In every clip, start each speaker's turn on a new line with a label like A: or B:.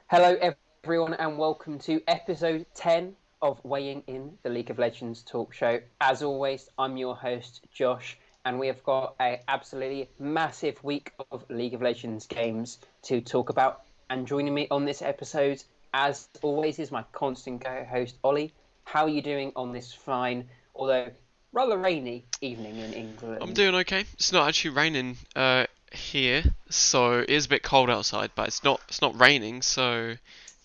A: Hello, everyone, and welcome to episode 10 of Weighing in the League of Legends talk show. As always, I'm your host, Josh, and we have got an absolutely massive week of League of Legends games to talk about. And joining me on this episode, as always, is my constant co host, Ollie. How are you doing on this fine, although rather rainy evening in
B: I'm
A: England?
B: doing okay. It's not actually raining here, so it is a bit cold outside, but it's not raining, so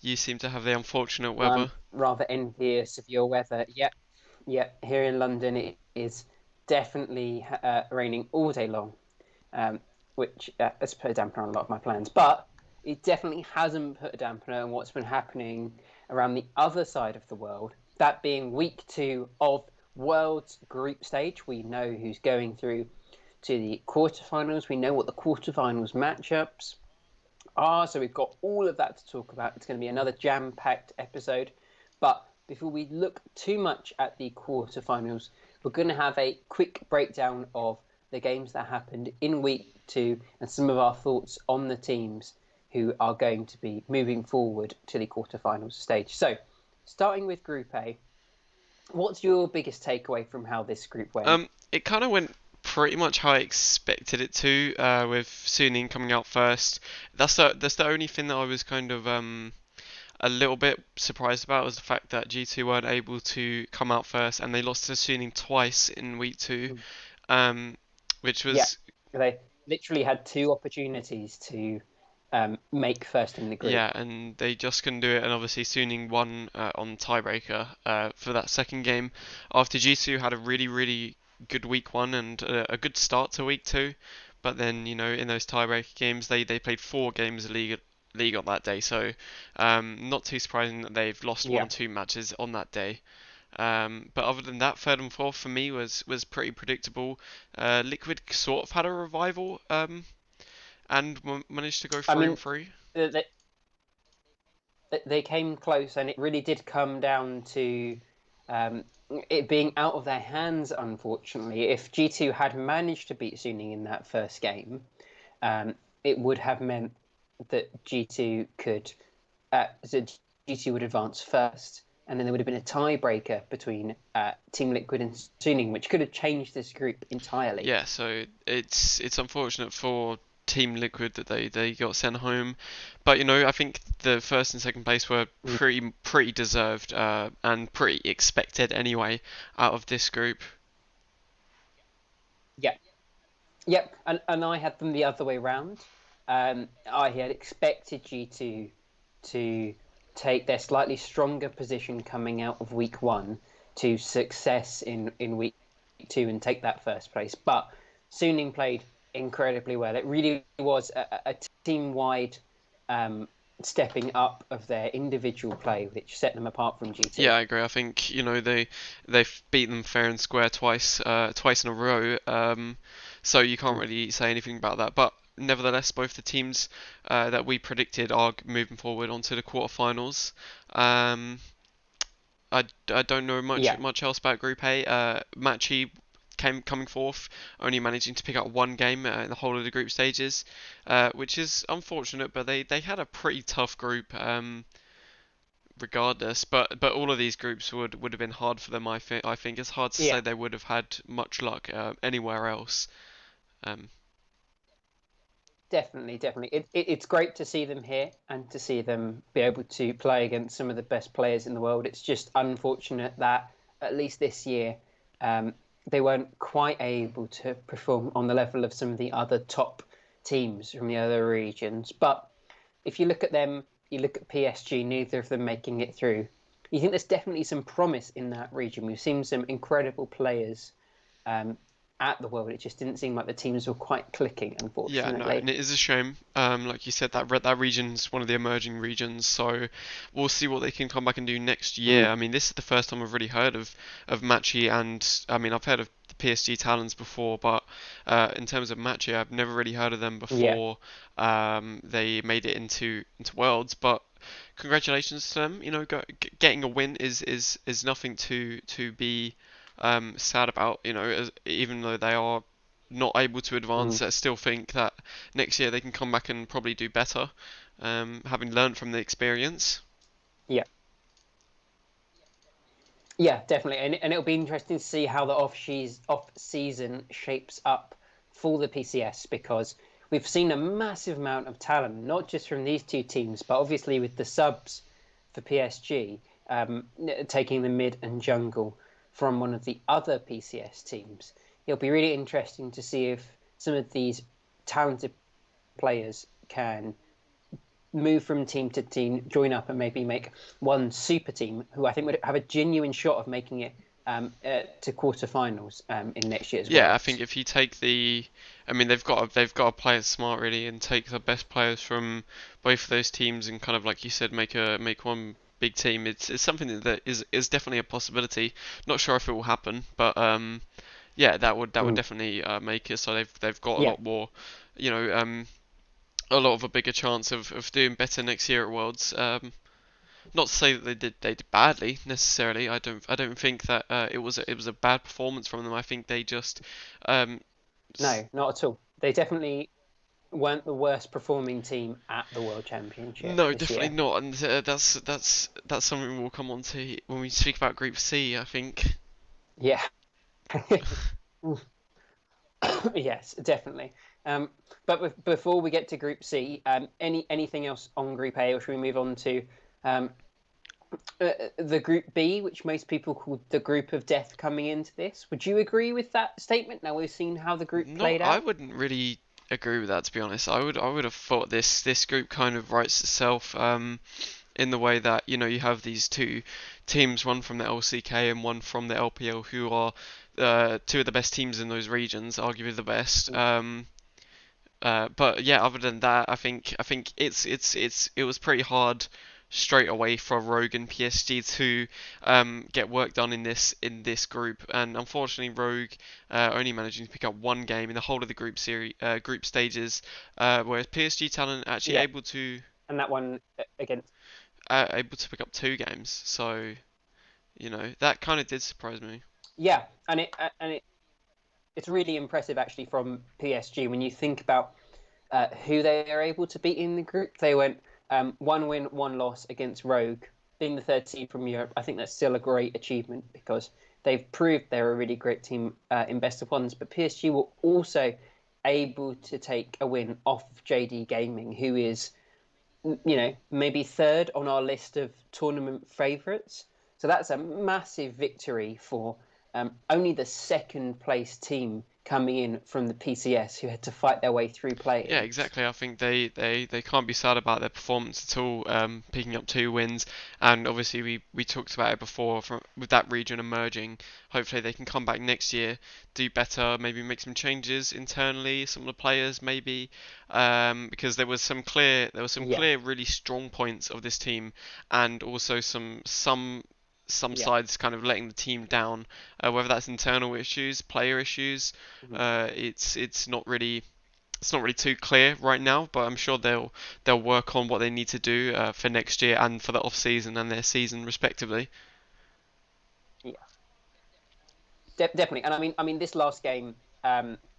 B: you seem to have the unfortunate
A: Well, I'm
B: weather.
A: rather envious of your weather. Yep, yep. Here in London, it is definitely raining all day long, um, which has put a dampener on a lot of my plans. But it definitely hasn't put a dampener on what's been happening around the other side of the world. That being week two of World's group stage. We know who's going through to the quarterfinals. We know what the quarterfinals matchups so we've got all of that to talk about. It's going to be another jam-packed episode. But before we look too much at the quarterfinals, we're going to have a quick breakdown of the games that happened in week two and some of our thoughts on the teams who are going to be moving forward to the quarterfinals stage. So, starting with Group A, what's your biggest takeaway from how this group went?
B: It kind of went pretty much how I expected it to, with Suning coming out first. That's the only thing that I was kind of a little bit surprised about was the fact that G2 weren't able to come out first, and they lost to Suning twice in week two, um, which
A: Yeah,
B: was
A: they literally had two opportunities to make first in the group.
B: Yeah, and they just couldn't do it, and obviously Suning won on tiebreaker for that second game after Jisoo had a really good week one and a good start to week two, but then in those tiebreaker games they played four games of league on that day, so not too surprising that they've lost one
A: Yeah.
B: or two matches on that day. But other than that, third and fourth for me was pretty predictable. Liquid sort of had a revival and managed to go
A: I
B: through and
A: mean,
B: through.
A: they, they came close, and it really did come down to um, it being out of their hands, unfortunately. If G2 had managed to beat Suning in that first game, um, it would have meant that G2 could, so G2 would advance first, and then there would have been a tiebreaker between Team Liquid and Suning, which could have changed this group entirely.
B: Yeah, so it's unfortunate for Team Liquid that they got sent home, but I think the first and second place were
A: Mm.
B: pretty deserved and pretty expected anyway out of this group.
A: Yeah. Yep, and I had them the other way round. I had expected G2 to take their slightly stronger position coming out of week one to success in week two and take that first place. But Suning played incredibly well. It really was a team wide um, stepping up of their individual play, which set them apart from G2.
B: Yeah, I agree. I think they've beaten them fair and square twice in a row. So you can't
A: Mm.
B: really say anything about that. But nevertheless, both the teams that we predicted are moving forward onto the quarterfinals. Um, I don't know much
A: Yeah,
B: much else about Group A. Matchy came coming fourth, only managing to pick up one game in the whole of the group stages, which is unfortunate. But they had a pretty tough group, regardless. But all of these groups would have been hard for them. I think it's hard to say
A: yeah.
B: they would have had much luck anywhere else. Um,
A: Definitely, definitely. It's great to see them here and to see them be able to play against some of the best players in the world. It's just unfortunate that at least this year um, they weren't quite able to perform on the level of some of the other top teams from the other regions. But if you look at them, you look at PSG, neither of them making it through. You think there's definitely some promise in that region. We've seen some incredible players um, at the World. It just didn't seem like the teams were quite clicking,
B: Yeah, no,
A: unfortunately.
B: and it is a shame. Like you said, that region's one of the emerging regions, so we'll see what they can come back and do next year.
A: Mm.
B: I mean, this is the first time I've really heard of Matchy, and I mean, I've heard of the PSG Talons before, but in terms of Matchy, I've never really heard of them
A: Yeah.
B: before. They made it into Worlds, but congratulations to them. Getting a win is nothing to be sad about. Even though they are not able to
A: Mm.
B: advance, I still think that next year they can come back and probably do better. having learned from the experience.
A: Yeah, yeah, definitely, and it'll be interesting to see how the off season shapes up for the PCS because we've seen a massive amount of talent, not just from these two teams, but obviously with the subs for PSG, taking the mid and jungle from one of the other PCS teams. It'll be really interesting to see if some of these talented players can move from team to team, join up, and maybe make one super team who I think would have a genuine shot of making it to quarterfinals in next year's
B: Yeah, I think
A: Worlds.
B: if you take I mean they've got to play it smart really and take the best players from both of those teams and kind of like you said make one big team. It's something that is definitely a possibility. Not sure if it will happen, but yeah, that would
A: Mm.
B: definitely make it so they've got a
A: Yeah,
B: lot more, you know, a lot of a bigger chance of doing better next year at Worlds. Not to say that they did badly necessarily. I don't think that it was a bad performance from them. I think they just um,
A: no, not at all. They definitely weren't the worst performing team at the World Championship
B: no,
A: this
B: definitely
A: year.
B: not, and that's something we'll come on to when we speak about Group C. I think.
A: Yeah. Yes, definitely. Um, but before we get to Group C, anything else on Group A, or should we move on to um, the Group B, which most people call the Group of Death coming into this? Would you agree with that statement? Now we've seen how the group
B: Not,
A: played
B: I
A: out.
B: wouldn't really agree with that to be honest. I would have thought this group kind of writes itself in the way that you have these two teams, one from the LCK and one from the LPL, who are two of the best teams in those regions, arguably the best.
A: Mm.
B: But yeah, other than that, I think it was pretty hard straight away for Rogue and PSG to get work done in this group, and unfortunately Rogue only managing to pick up one game in the whole of the group stages, whereas PSG Talent actually
A: Yeah, and that one against
B: able to pick up two games. So that kind of did surprise me.
A: yeah, and it's really impressive actually from PSG when you think about who they are able to beat in the group. They went one win, one loss against Rogue, being the third seed from Europe. I think that's still a great achievement because they've proved they're a really great team in best of ones. But PSG were also able to take a win off JD Gaming, who is maybe third on our list of tournament favourites. So that's a massive victory for only the second place team coming in from the PCS who had to fight their way through
B: Yeah,
A: play-ins.
B: exactly. I think they can't be sad about their performance at all, picking up two wins. And obviously, we talked about it before with that region emerging. Hopefully, they can come back next year, do better, maybe make some changes internally, some of the players maybe, because there was some
A: Yeah,
B: clear, really strong points of this team, and also some
A: yeah,
B: sides kind of letting the team down, whether that's internal issues, player issues.
A: mhm,
B: It's not really too clear right now, but I'm sure they'll work on what they need to do for next year and for the off season and their season respectively.
A: yeah, definitely. And I mean, this last game,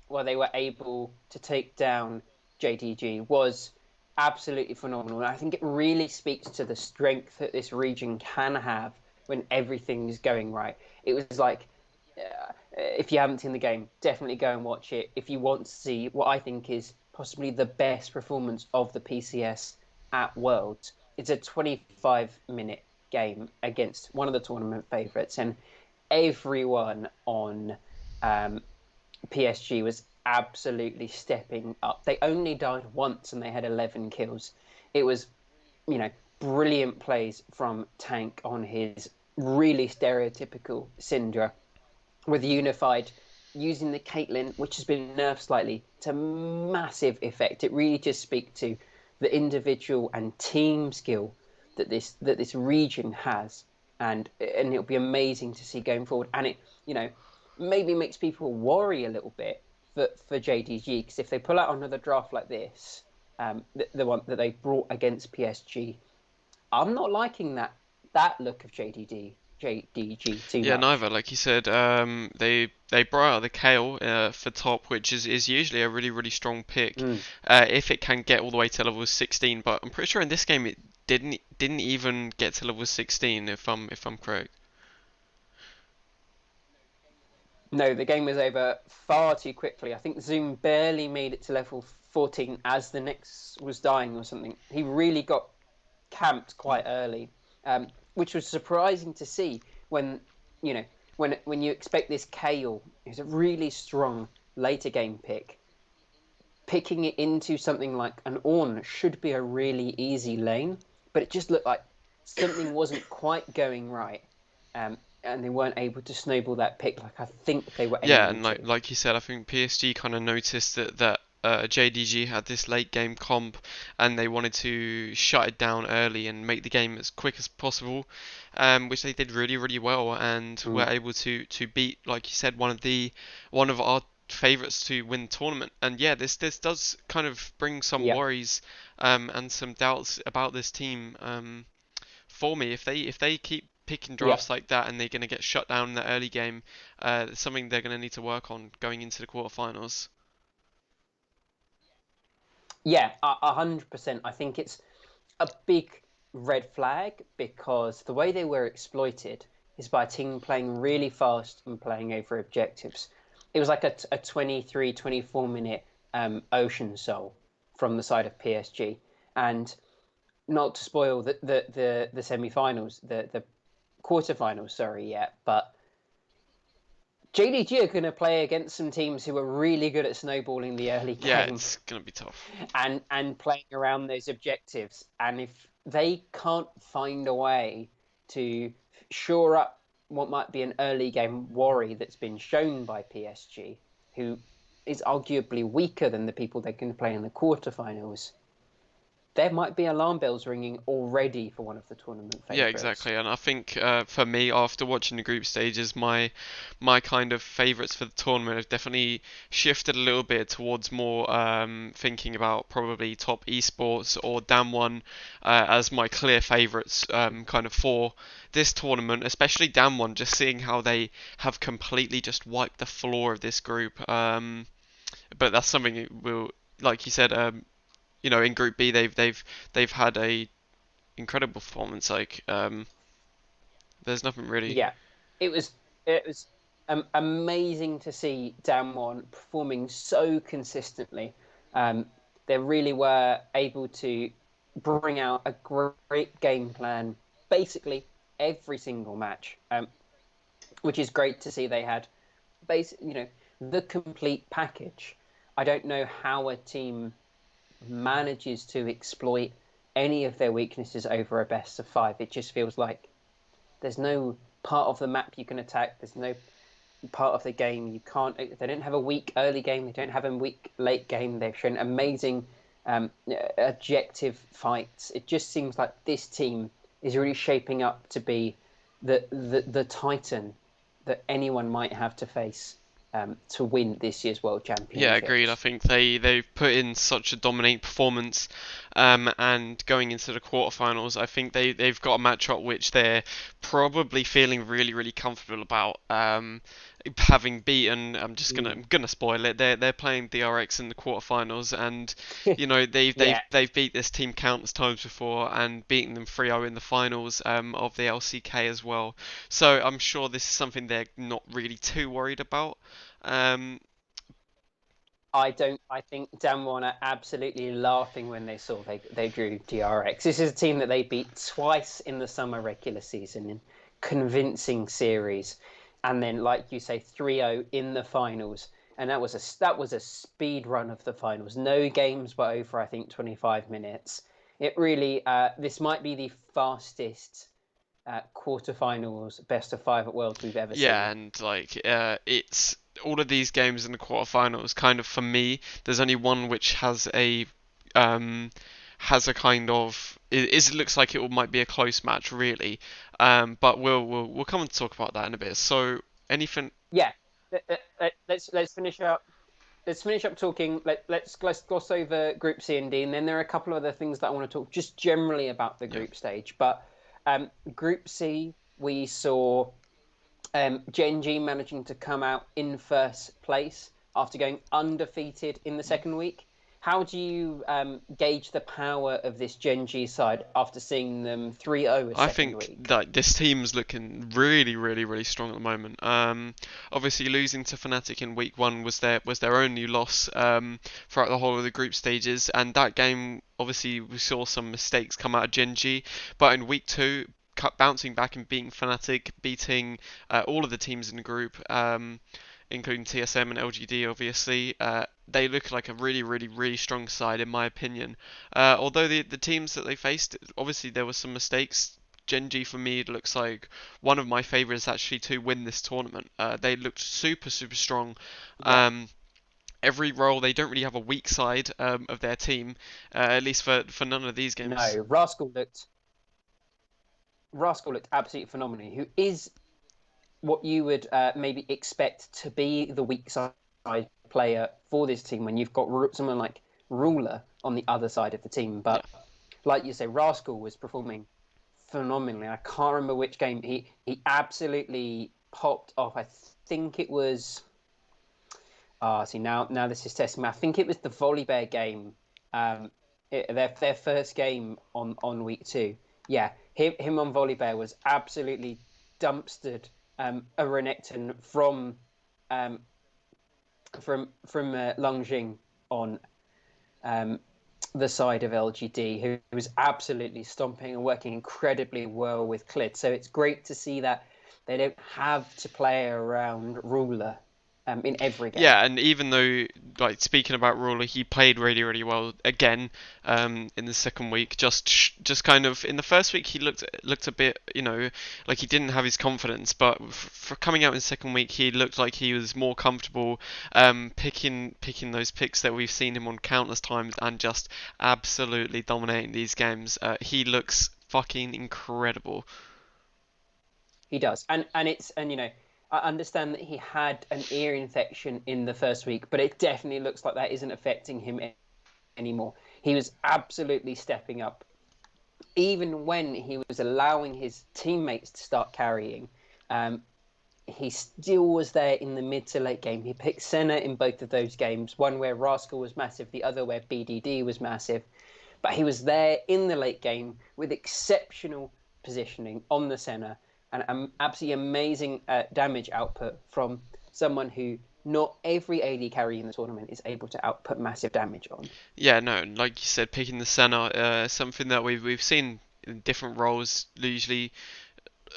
A: where they were able to take down JDG was absolutely phenomenal. And I think it really speaks to the strength that this region can have when everything's going right. It was like, if you haven't seen the game, definitely go and watch it. If you want to see what I think is possibly the best performance of the PCS at Worlds, it's a 25-minute game against one of the tournament favourites, and everyone on um, PSG was absolutely stepping up. They only died once and they had 11 kills. It was, you know, brilliant plays from Tank on his really stereotypical Syndra with Unified using the Caitlyn, which has been nerfed slightly, to massive effect. It really just speaks to the individual and team skill that this region has, and it'll be amazing to see going forward. And it maybe makes people worry a little bit for JDG because if they pull out another draft like this, the one that they brought against PSG, I'm not liking that look of JDD. JDG too
B: Yeah,
A: much.
B: neither. Like you said, they brought out the Kale for top, which is usually a really strong pick
A: Mm.
B: if it can get all the way to level 16. But I'm pretty sure in this game it didn't even get to level 16 if I'm correct.
A: No, the game was over far too quickly. I think Zoom barely made it to level 14 as the Nyx was dying or something. He really got camped quite early, which was surprising to see when you know when you expect this Kale, who's a really strong later game pick, picking it into something like an Ornn should be a really easy lane, but it just looked like something wasn't quite going right, and they weren't able to snowball that pick like I think they were
B: Yeah,
A: aiming
B: and like
A: to.
B: like you said, I think PSG kind of noticed that JDG had this late game comp, and they wanted to shut it down early and make the game as quick as possible, which they did really well, and were
A: Mm,
B: able to beat, like you said, one of our favorites to win the tournament. And yeah, this does kind of bring some
A: yep,
B: worries and some doubts about this team. For me, if they keep picking drafts
A: yep.
B: like that and they're going to get shut down in the early game, it's something they're going to need to work on going into the quarterfinals.
A: Yeah, 100%. I think it's a big red flag because the way they were exploited is by a team playing really fast and playing over objectives. It was like a 23, 24 minute Ocean Soul from the side of PSG. And not to spoil the semi-finals, the quarterfinals, sorry, yet, but JDG are going to play against some teams who are really good at snowballing the early
B: Yeah,
A: game
B: it's going to be tough.
A: and playing around those objectives. And if they can't find a way to shore up what might be an early game worry that's been shown by PSG, who is arguably weaker than the people they can play in the quarterfinals, there might be alarm bells ringing already for one of the tournament
B: Yeah,
A: favourites.
B: exactly. And I think for me, after watching the group stages, my kind of favourites for the tournament have definitely shifted a little bit towards more thinking about probably top esports or Damwon as my clear favourites kind of for this tournament, especially Damwon. Just seeing how they have completely just wiped the floor of this group. But that's something that will, like you said, in Group B they've had a incredible performance. Like there's nothing really.
A: Yeah, it was amazing to see Damwon performing so consistently. Um, they really were able to bring out a great game plan, basically every single match, which is great to see. They had the complete package. I don't know how a team manages to exploit any of their weaknesses over a best of five. It just feels like there's no part of the map you can attack. There's no part of the game you can't. They don't have a weak early game. They don't have a weak late game. They've shown amazing objective fights. It just seems like this team is really shaping up to be the titan that anyone might have to face to win this year's World
B: Yeah, agreed. I
A: Championships.
B: think they've put in such a dominant performance, and going into the quarterfinals, I think they've got a matchup which they're probably feeling really comfortable about. Having beaten, I'm gonna spoil it. They're playing DRX in the quarterfinals, and they've
A: Yeah,
B: they've beat this team countless times before and beaten them 3-0 in the finals of the LCK as well. So I'm sure this is something they're not really too worried about. Um,
A: I don't. I think Damwon are absolutely laughing when they saw they drew DRX. This is a team that they beat twice in the summer regular season in convincing series, and then, like you say, 3-0 in the finals. And that was a speed run of the finals. No games were over, I think, 25 minutes. It really this might be the fastest quarterfinals best of five at Worlds we've ever
B: Yeah,
A: seen.
B: and like it's all of these games in the quarterfinals. Kind of for me, there's only one which um, has a kind of it looks like it might be a close match really. But we'll come and talk about that in a bit. So anything?
A: Yeah, let's finish up. Let's finish up talking. Let's gloss over Group C and D, and then there are a couple of other things that I want to talk just generally about the
B: Yeah.
A: group stage. But Group C, we saw Genji managing to come out in first place after going undefeated in the second week. How do you gauge the power of this Genji side after seeing them 3-0 a
B: I
A: second
B: think
A: week?
B: that this team's looking really, really, really strong at the moment. Obviously losing to Fnatic in week one was their only loss throughout the whole of the group stages, and that game obviously we saw some mistakes come out of Genji, but in week two, bouncing back and beating Fnatic, beating all of the teams in the group. Including TSM and LGD, obviously. They look like a really, really, really strong side, in my opinion. Although the teams that they faced, obviously there were some mistakes. Genji for me looks like one of my favourites actually to win this tournament. They looked super, super strong.
A: Yeah.
B: Um, every role, they don't really have a weak side of their team, at least for none of these games.
A: No, Rascal looked absolutely phenomenal. Who is what you would maybe expect to be the weak side player for this team when you've got someone like Ruler on the other side of the team.
B: Yeah.
A: But like you say, Rascal was performing phenomenally. I can't remember which game he absolutely popped off. I think it was. See now this is testing me. I think it was the Volibear game. Their first game on week two. Yeah, him on Volibear was absolutely dumpstered a Renekton um, from Longjing on um, the side of LGD, who was absolutely stomping and working incredibly well with Clid. So it's great to see that they don't have to play around Ruler in every game.
B: Yeah, and even though, like speaking about Ruler, he played really, really well again in the second week. Just kind of in the first week, he looked a bit, like he didn't have his confidence. But for coming out in the second week, he looked like he was more comfortable picking those picks that we've seen him on countless times, and just absolutely dominating these games. He looks fucking incredible.
A: He does, and I understand that he had an ear infection in the first week, but it definitely looks like that isn't affecting him anymore. He was absolutely stepping up, even when he was allowing his teammates to start carrying. Um, he still was there in the mid to late game. He picked Senna in both of those games, one where Rascal was massive, the other where BDD was massive. But he was there in the late game with exceptional positioning on the Senna and absolutely amazing damage output from someone who not every AD carry in the tournament is able to output massive damage on.
B: Yeah, no, like you said, picking the center, something that we've seen in different roles, usually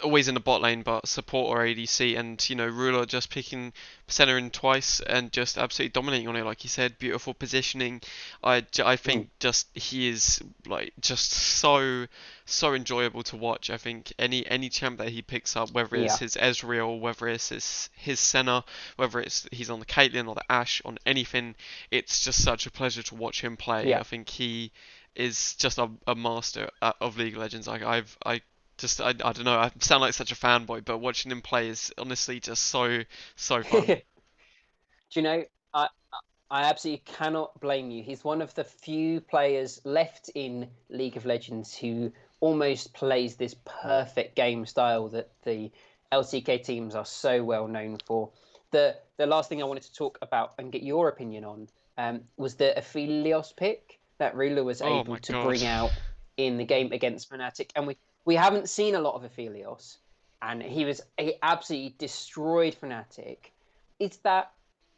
B: always in the bot lane, but support or ADC, and Ruler just picking center in twice and just absolutely dominating on it, like you said, beautiful positioning. I think
A: Mm,
B: just he is like just so enjoyable to watch. I think any champ that he picks up, whether it's
A: yeah,
B: his Ezreal, whether it's his Senna, whether it's he's on the Caitlyn or the Ashe, on anything, it's just such a pleasure to watch him play.
A: yeah.
B: I think he is just a master of League of Legends. I don't know. I sound like such a fanboy, but watching him play is honestly just so fun.
A: Do you know? I I absolutely cannot blame you. He's one of the few players left in League of Legends who almost plays this perfect game style that the LCK teams are so well known for. The last thing I wanted to talk about and get your opinion on was the Aphelios pick that Rula was
B: Oh
A: able
B: my
A: to
B: god.
A: bring out in the game against Fnatic, and we haven't seen a lot of Aphelios, and he absolutely destroyed Fnatic. Is that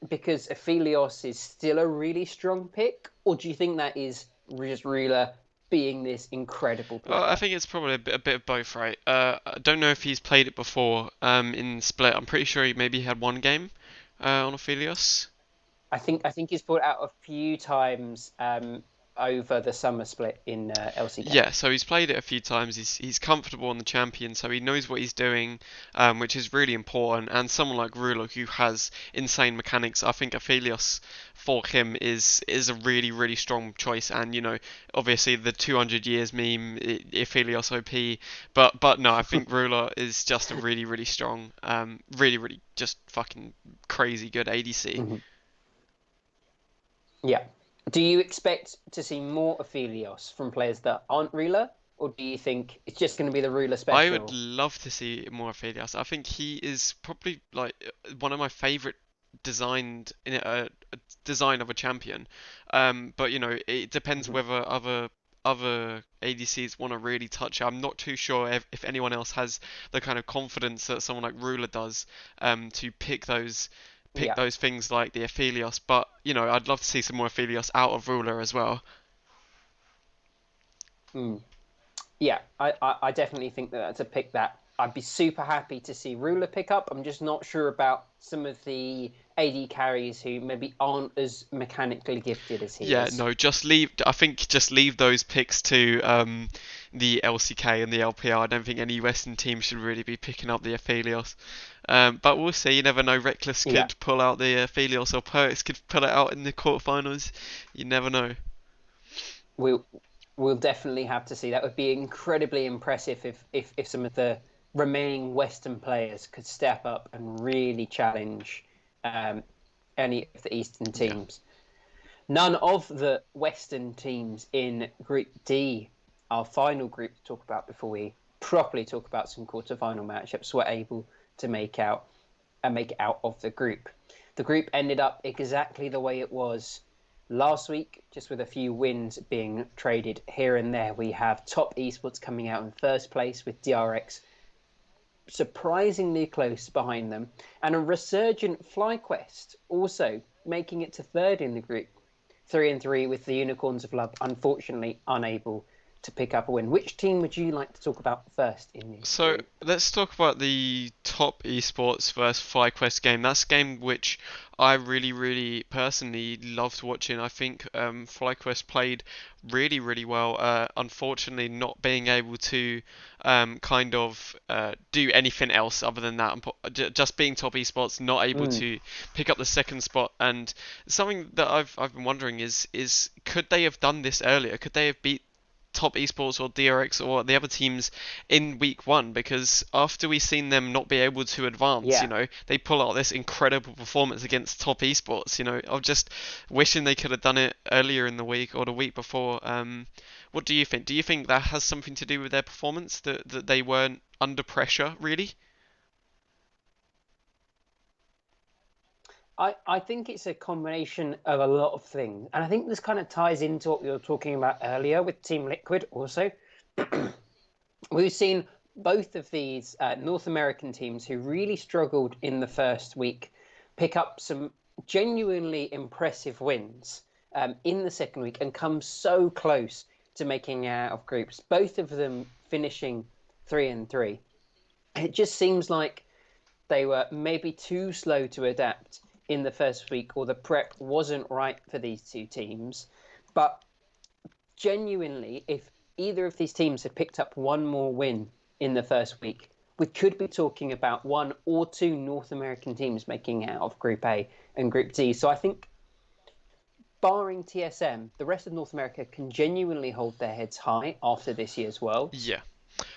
A: because Aphelios is still a really strong pick, or do you think that is just Rula being this incredible
B: I
A: player?
B: think it's probably a bit of both, right? I don't know if he's played it before in Split. I'm pretty sure he maybe had one game on Aphelios.
A: I think he's brought out a few times over the summer split in LCK.
B: Yeah, so he's played it a few times. He's comfortable on the champion, so he knows what he's doing, which is really important. And someone like Rulo, who has insane mechanics, I think Aphelios for him is a really really strong choice. And obviously the 200 years meme, Aphelios OP, but no, I think Ruler is just a really really strong, really really just fucking crazy good ADC.
A: Mhm. Yeah. Do you expect to see more Aphelios from players that aren't Rula, or do you think it's just going to be the ruler
B: I would
A: special?
B: love to see more Aphelios. I think he is probably like one of my favorite designed in a design of a champion. But it depends
A: Mhm.
B: whether other ADCs want to really touch it. I'm not too sure if anyone else has the kind of confidence that someone like Ruler does to pick
A: Yeah.
B: those things like the Aphelios. But I'd love to see some more Aphelios out of Ruler as well.
A: Mm. Yeah, I definitely think that that's a pick that I'd be super happy to see Ruler pick up. I'm just not sure about some of the AD carries who maybe aren't as mechanically gifted as he
B: Yeah,
A: is.
B: no, just leave. I think just leave those picks to the LCK and the LPL. I don't think any Western team should really be picking up the Aphelios. But we'll see. You never know. Reckless
A: Yeah,
B: could pull out the Aphelios, or Perks could pull it out in the quarterfinals. You never know.
A: we'll we'll definitely have to see. That would be incredibly impressive if some of the remaining Western players could step up and really challenge um, any of the Eastern
B: Yeah.
A: teams. None of the Western teams in Group D, our final group to talk about before we properly talk about some quarterfinal matchups, were able to make it out of the group. The group ended up exactly the way it was last week, just with a few wins being traded here and there. We have top esports coming out in first place with DRX surprisingly close behind them, and a resurgent FlyQuest also making it to third in the group, 3-3 with the Unicorns of Love, unfortunately unable to pick up a win. Which team would you like to talk about first in this
B: So
A: group?
B: let's talk about the top esports versus FlyQuest game. That's a game which I really, really personally loved watching. I think FlyQuest played really, really well. Unfortunately, not being able to kind of do anything else other than that, and just being top esports, not able
A: Mm,
B: to pick up the second spot. And something that I've been wondering is could they have done this earlier? Could they have beat top esports or DRX or the other teams in week one? Because after we seen them not be able to advance,
A: yeah.
B: they pull out this incredible performance against top esports. I'm just wishing they could have done it earlier in the week or the week before. What do you think? Do you think that has something to do with their performance, that they weren't under pressure really?
A: I think it's a combination of a lot of things. And I think this kind of ties into what we were talking about earlier with Team Liquid also. We've seen both of these North American teams who really struggled in the first week pick up some genuinely impressive wins in the second week and come so close to making out of groups. Both of them finishing 3-3. It just seems like they were maybe too slow to adapt in the first week, or the prep wasn't right for these two teams. But genuinely, if either of these teams had picked up one more win in the first week, we could be talking about one or two North American teams making out of Group A and Group D. So I think, barring TSM, the rest of North America can genuinely hold their heads high after this year's Worlds.
B: Yeah.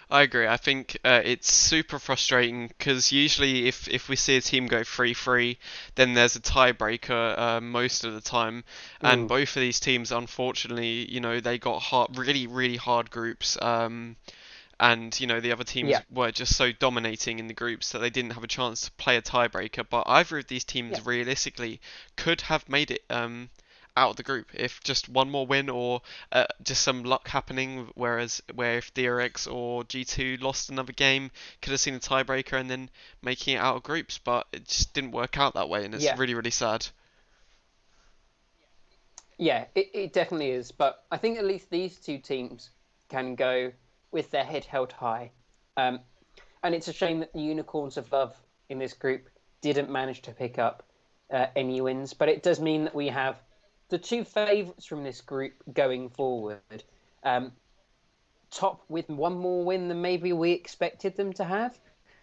B: I agree. I think it's super frustrating because usually if we see a team go 3-3, then there's a tiebreaker most of the time, and
A: Mm,
B: both of these teams, unfortunately, they got hard, really really hard groups, and the other teams
A: yeah,
B: were just so dominating in the groups that they didn't have a chance to play a tiebreaker. But either of these
A: yeah,
B: teams realistically could have made it out of the group if just one more win or just some luck happening. Whereas where if DRX or G2 lost another game, could have seen a tiebreaker and then making it out of groups. But it just didn't work out that way, and it's
A: yeah.
B: really really sad.
A: Yeah, it definitely is. But I think at least these two teams can go with their head held high. Um, and it's a shame that the Unicorns of Love in this group didn't manage to pick up any wins. But it does mean that we have the two favourites from this group going forward. Um, Top with one more win than maybe we expected them to have.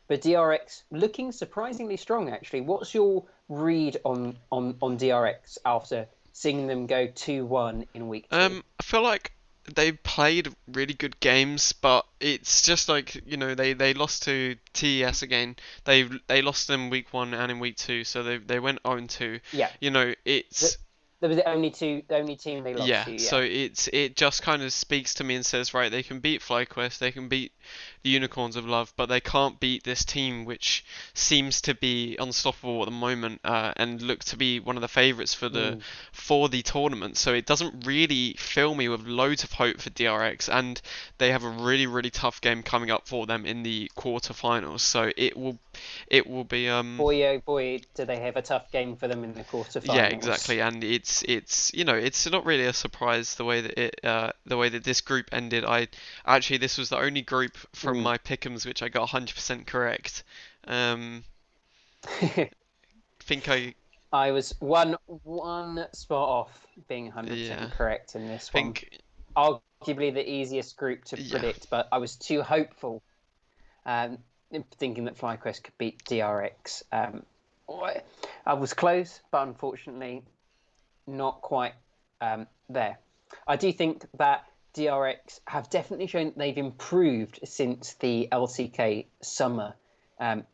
A: But DRX looking surprisingly strong, actually. What's your read on DRX after seeing them go 2-1 in week two?
B: I feel like they played really good games, but it's just like they lost to TES again. They lost in week one and in week two, so they went 0-2.
A: Yeah.
B: You know
A: The,
B: it's
A: That was the only team they lost
B: Yeah,
A: to.
B: so
A: Yeah.
B: it just kind of speaks to me and says, right, they can beat FlyQuest, they can beat the Unicorns of Love, but they can't beat this team which seems to be unstoppable at the moment, and look to be one of the favourites for
A: Mm.
B: the tournament. So it doesn't really fill me with loads of hope for DRX, and they have a really tough game coming up for them in the quarterfinals. So it will be
A: Boy, oh boy, do they have a tough game for them in the
B: yeah,
A: quarterfinals.
B: exactly, and it's not really a surprise the way that this group ended. I actually this was the only group from
A: Mm.
B: my pick'ems which I got 100% correct. Um, think I
A: I was one spot off being
B: yeah
A: 100% correct in this one.
B: think
A: Arguably the easiest group to
B: yeah
A: predict, but I was too hopeful, um, thinking that FlyQuest could beat DRX. I was close, but unfortunately not quite there. I do think that DRX have definitely shown that they've improved since the LCK summer,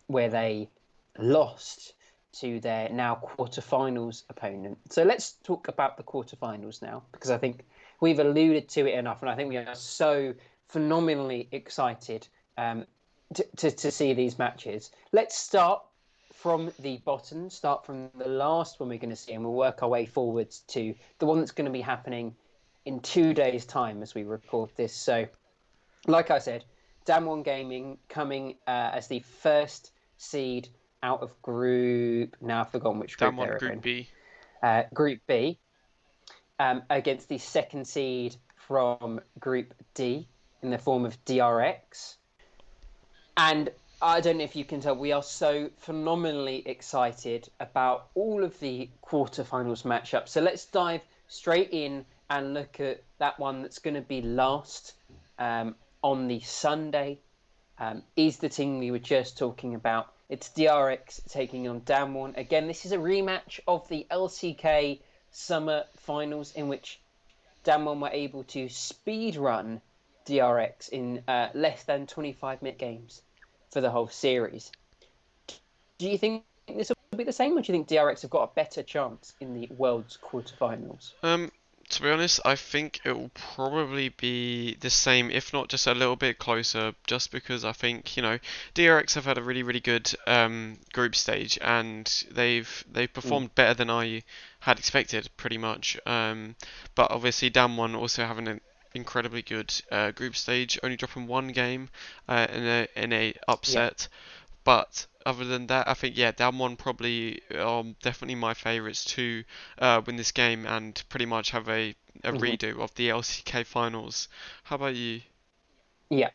A: where they lost to their now quarterfinals opponent. So let's talk about the quarterfinals now, because I think we've alluded to it enough, and I think we are so phenomenally excited to see these matches. Let's start from the bottom, start from the last one we're going to see, and we'll work our way forwards to the one that's going to be happening in 2 days' time as we record this. So, like I said, Damwon Gaming coming as the first seed out of group. Now I've forgotten which
B: down
A: group
B: one
A: they're
B: Group
A: in.
B: B.
A: Group B, against the second seed from Group D in the form of DRX. And I don't know if you can tell, we are so phenomenally excited about all of the quarterfinals matchups. So let's dive straight in and look at that one that's going to be last on the Sunday. Is the team we were just talking about. It's DRX taking on Damwon. Again, this is a rematch of the LCK Summer Finals in which Damwon were able to speed run DRX in less than 25-minute games for the whole series. Do you think this will be the same, or do you think DRX have got a better chance in the World's quarterfinals?
B: Um, to be honest, I think it will probably be the same, if not just a little bit closer, just because I think, DRX have had a really good group stage, and they've
A: Mm.
B: performed better than I had expected, pretty much. But obviously, Damwon also having an incredibly good group stage, only dropping one game in a
A: Yeah.
B: upset. But other than that, I think yeah, down one probably definitely my favourites to win this game and pretty much have a
A: Hmm.
B: redo of the LCK finals. How about you?
A: Yeah.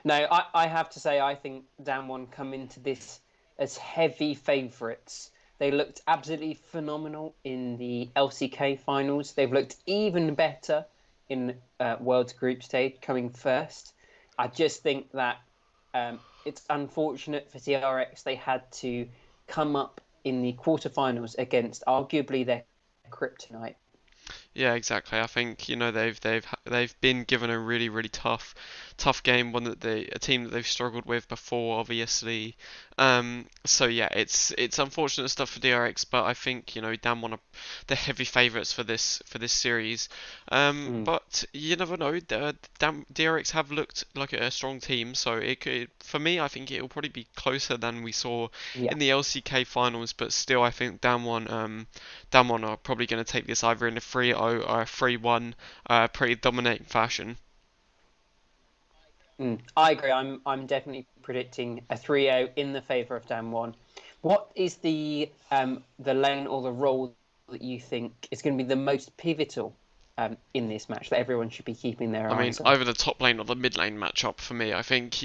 A: No, I have to say, I think Damwon come into this as heavy favourites. They looked absolutely phenomenal in the LCK finals. They've looked even better in World's group stage, coming first. I just think that it's unfortunate for TRX they had to come up in the quarterfinals against arguably their kryptonite.
B: Yeah, exactly. I think they've been given a really tough game, one that a team that they've struggled with before, obviously. So yeah, it's unfortunate stuff for DRX, but I think Dan one of the heavy favourites for this series.
A: Mm.
B: But you never know. DRX have looked like a strong team, so it could, for me, I think it'll probably be closer than we saw
A: Yeah.
B: in the LCK finals. But still, I think Dan one are probably going to take this either in a 3-0 or a 3-1, pretty dominating fashion.
A: I agree. I'm definitely predicting a 3-0 in the favour of Dan One. What is the lane or the role that you think is going to be the most pivotal in this match that everyone should be keeping their
B: I mean,
A: eyes on?
B: either the top lane or the mid lane matchup for me. I think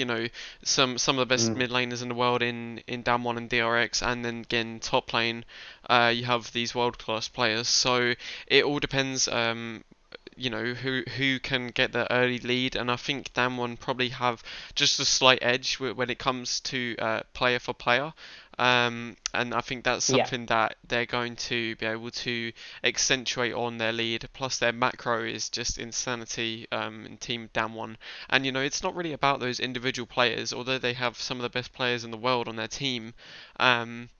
B: some of the best
A: Mm.
B: mid laners in the world in Damwon and DRX, and then again top lane, you have these world class players. So it all depends. Who can get the early lead, and I think Damwon probably have just a slight edge when it comes to player for player. And I think that's
A: Yeah.
B: something that they're going to be able to accentuate on their lead. Plus, their macro is just insanity in Team Damwon. And it's not really about those individual players, although they have some of the best players in the world on their team. Um,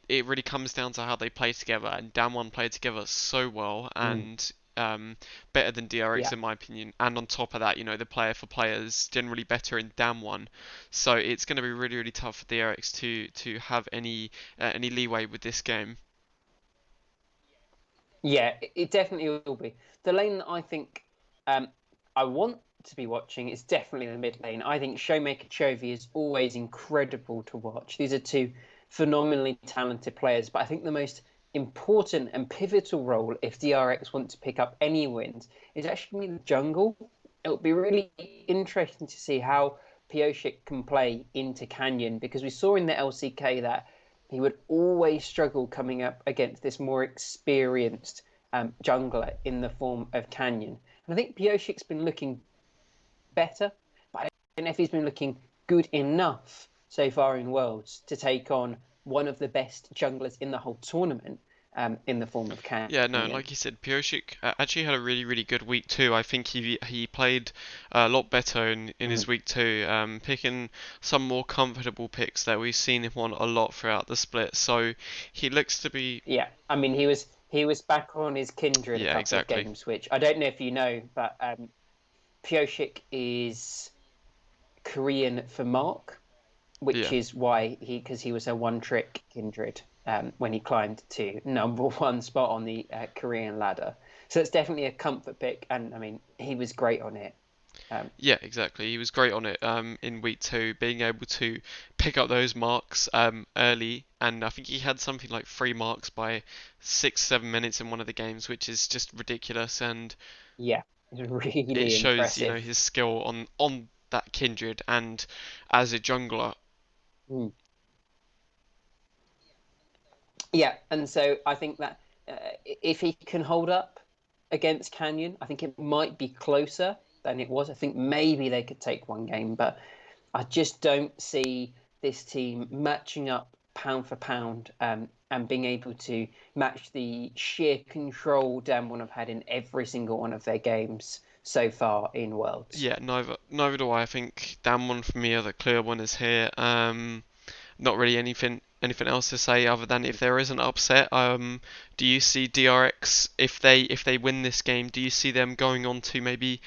B: it really comes down to how they play together, and Damwon played together so well
A: Mm.
B: and better than DRX
A: Yeah.
B: in my opinion. And on top of that, the player for player is generally better in Damwon, so it's going to be really really tough for DRX to have any leeway with this game.
A: Yeah, it definitely will be. The lane that I think um, I want to be watching is definitely the mid lane. I think Showmaker Chovy is always incredible to watch. These are two phenomenally talented players, but I think the most important and pivotal role if DRX want to pick up any wins is actually the jungle. It would be really interesting to see how Pioshik can play into Canyon because we saw in the LCK that he would always struggle coming up against this more experienced jungler in the form of Canyon. And I think Pioshik's been looking better, but I don't know if he's been looking good enough so far in Worlds to take on one of the best junglers in the whole tournament in the form of
B: Yeah, no,
A: Canyon.
B: like you said, Pioshik actually had a really, really good week too. I think he played a lot better in his
A: Mm.
B: week too, picking some more comfortable picks that we've seen him on a lot throughout the split. So he looks to be,
A: Yeah, I mean he was back on his Kindred a
B: yeah,
A: couple of
B: exactly.
A: games, which I don't know if you know, but Pioshik is Korean for Mark, which
B: Yeah.
A: is why because he was a one trick Kindred when he climbed to number one spot on the Korean ladder. So it's definitely a comfort pick, and I mean he was great on it. Um,
B: Yeah, exactly. He was great on it in week two, being able to pick up those marks early, and I think he had something like 3 marks by 6, 7 minutes in one of the games, which is just ridiculous, and
A: yeah, it's
B: it
A: really
B: shows,
A: impressive.
B: his skill on that Kindred and as a jungler.
A: Mm. Yeah, and so I think that if he can hold up against Canyon, I think it might be closer than it was. I think maybe they could take one game, but I just don't see this team matching up pound for pound and being able to match the sheer control Damwon have had in every single one of their games so far in Worlds.
B: Yeah, neither do I. I think Damwon for me are the clear winners here. Not really anything else to say other than if there is an upset. Do you see DRX if they win this game? Do you see them going on to maybe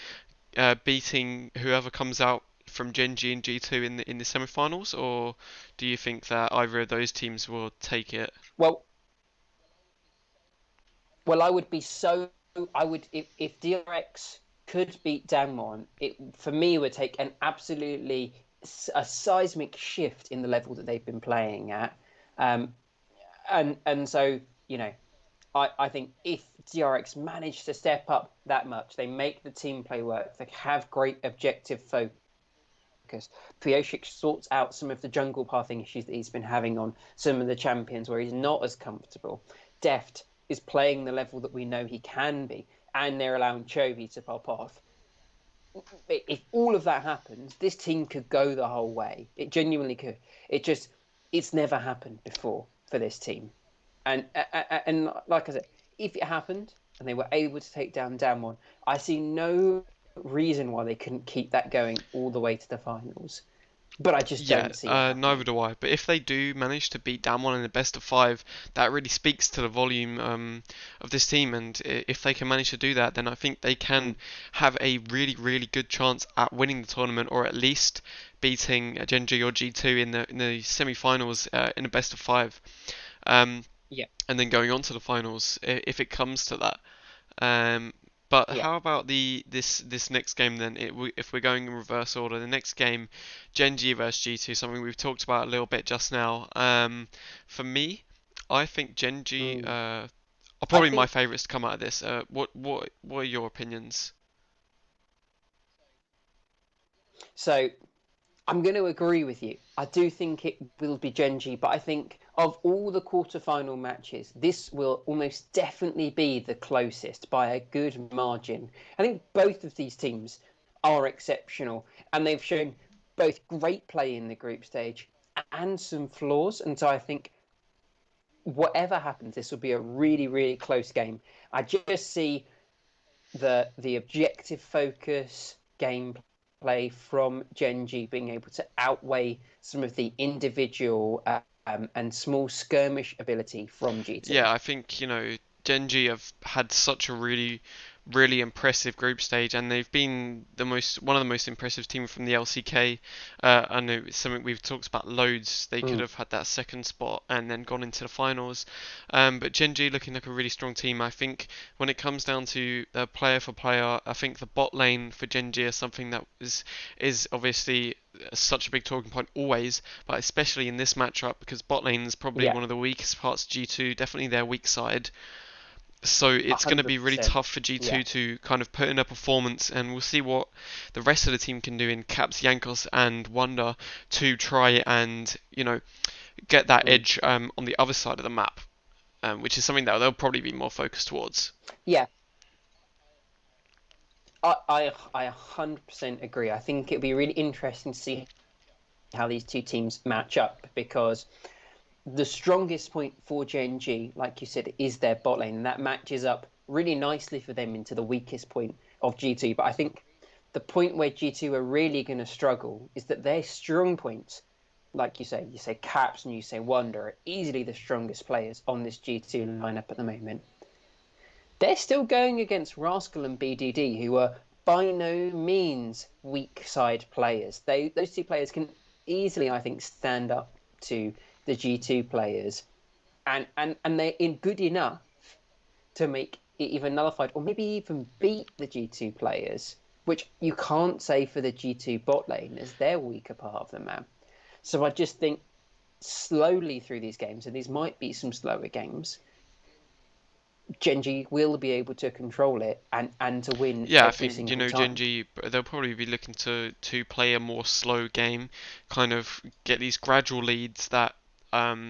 B: beating whoever comes out from Gen.G and G2 in the semi-finals, or do you think that either of those teams will take it?
A: Well, well, I would be so. I would if DRX could beat Damwon, it for me would take an absolutely a seismic shift in the level that they've been playing at, um, and so you know I think if DRX manage to step up that much, they make the team play work, they have great objective focus. Pioshik sorts out some of the jungle pathing issues that he's been having on some of the champions where he's not as comfortable. Deft is playing the level that we know he can be, and they're allowing Chovy to pop off. If all of that happens, this team could go the whole way. It genuinely could. It's never happened before for this team. And like I said, if it happened and they were able to take down Damwon, I see no reason why they couldn't keep that going all the way to the finals. But I just
B: Yeah,
A: don't see it
B: neither
A: happening.
B: do I. But if they do manage to beat Damwon in the best of five, that really speaks to the volume of this team. And if they can manage to do that, then I think they can
A: Mm.
B: have a really, really good chance at winning the tournament, or at least beating Gen.G or G2 in the semi-finals in the best of five. Um,
A: Yeah,
B: and then going on to the finals if it comes to that. Um, but
A: yeah.
B: how about this next game then? If we're going in reverse order, the next game, Gen G versus G2, something we've talked about a little bit just now. For me, I think Gen G
A: Mm.
B: are
A: I
B: probably my
A: think
B: favourites to come out of this. What are your opinions?
A: so. I'm going to agree with you. I do think it will be Genji, but I think of all the quarterfinal matches, this will almost definitely be the closest by a good margin. I think both of these teams are exceptional, and they've shown both great play in the group stage and some flaws. And so I think whatever happens, this will be a really, really close game. I just see the objective focus gameplay from Genji being able to outweigh some of the individual and small skirmish ability from G2.
B: Yeah, I think, Genji have had such a really, really impressive group stage, and they've been one of the most impressive teams from the LCK. I know it's something we've talked about loads. They could
A: Mm,
B: have had that second spot and then gone into the finals. But Genji looking like a really strong team. I think when it comes down to player for player, I think the bot lane for Genji is something that is obviously such a big talking point always, but especially in this matchup because bot lane is probably
A: yeah,
B: one of the weakest parts of G2, definitely their weak side. So it's going to be really
A: 100%.
B: tough for
A: Yeah.
B: G2 to kind of put in a performance, and we'll see what the rest of the team can do in Caps, Jankos, and Wonder to try and get that
A: Mm.
B: edge on the other side of the map, which is something that they'll probably be more focused towards.
A: Yeah, I 100% agree. I think it'd be really interesting to see how these two teams match up because the strongest point for Gen.G, like you said, is their bot lane, and that matches up really nicely for them into the weakest point of G2. But I think the point where G2 are really going to struggle is that their strong points, like you say Caps and you say Wonder, are easily the strongest players on this G2 lineup at the moment. They're still going against Rascal and BDD, who are by no means weak side players. Those two players can easily, I think, stand up to the G2 players, and they're in good enough to make it even nullified, or maybe even beat the G2 players, which you can't say for the G2 bot lane as their weaker part of the map. So I just think slowly through these games, and these might be some slower games, Genji will be able to control it and to win
B: Yeah, I
A: every
B: think
A: single time.
B: Genji they'll probably be looking to play a more slow game, kind of get these gradual leads that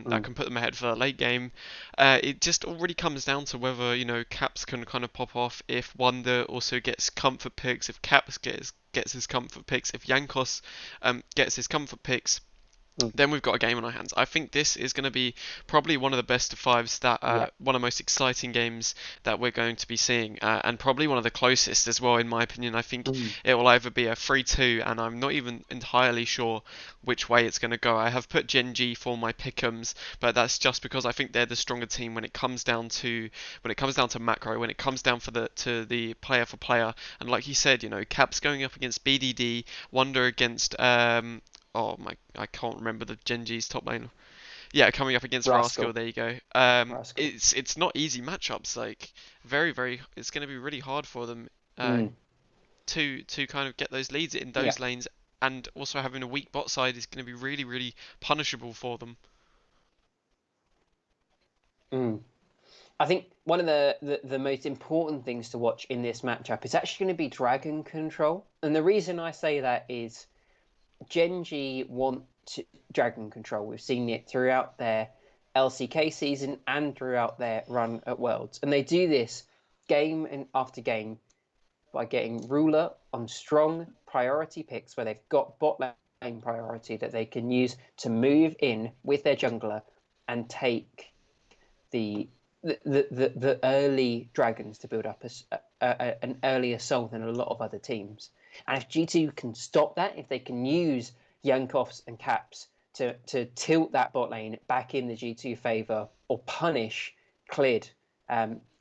A: Mm,
B: can put them ahead for the late game. It just already comes down to whether Caps can kind of pop off if Wonder also gets comfort picks, if Caps gets his comfort picks, if Jankos gets his comfort picks,
A: mm,
B: then we've got a game on our hands. I think this is going to be probably one of the best of fives that
A: yeah.
B: one of the most exciting games that we're going to be seeing, and probably one of the closest as well, in my opinion. I think
A: Mm,
B: it will either be a 3-2, and I'm not even entirely sure which way it's going to go. I have put Gen G for my pick'ems, but that's just because I think they're the stronger team when it comes down to macro, when it comes down to the player for player, and like you said, Caps going up against BDD, Wonder against oh my, I can't remember the Genji's top lane. Yeah, coming up against Rascal.
A: Rascal.
B: There you go.
A: Rascal.
B: It's not easy matchups. Like very. It's going to be really hard for them uh,
A: Mm,
B: to kind of get those leads in
A: yeah.
B: those lanes, and also having a weak bot side is going to be really punishable for them.
A: Mm. I think one of the most important things to watch in this matchup is actually going to be dragon control. And the reason I say that is Genji want dragon control. We've seen it throughout their LCK season and throughout their run at Worlds. And they do this game and after game by getting ruler on strong priority picks where they've got bot lane priority that they can use to move in with their jungler and take the the early dragons to build up an early assault than a lot of other teams. And if G2 can stop that, if they can use Yankovs and Caps to tilt that bot lane back in the G2 favour or punish Cleared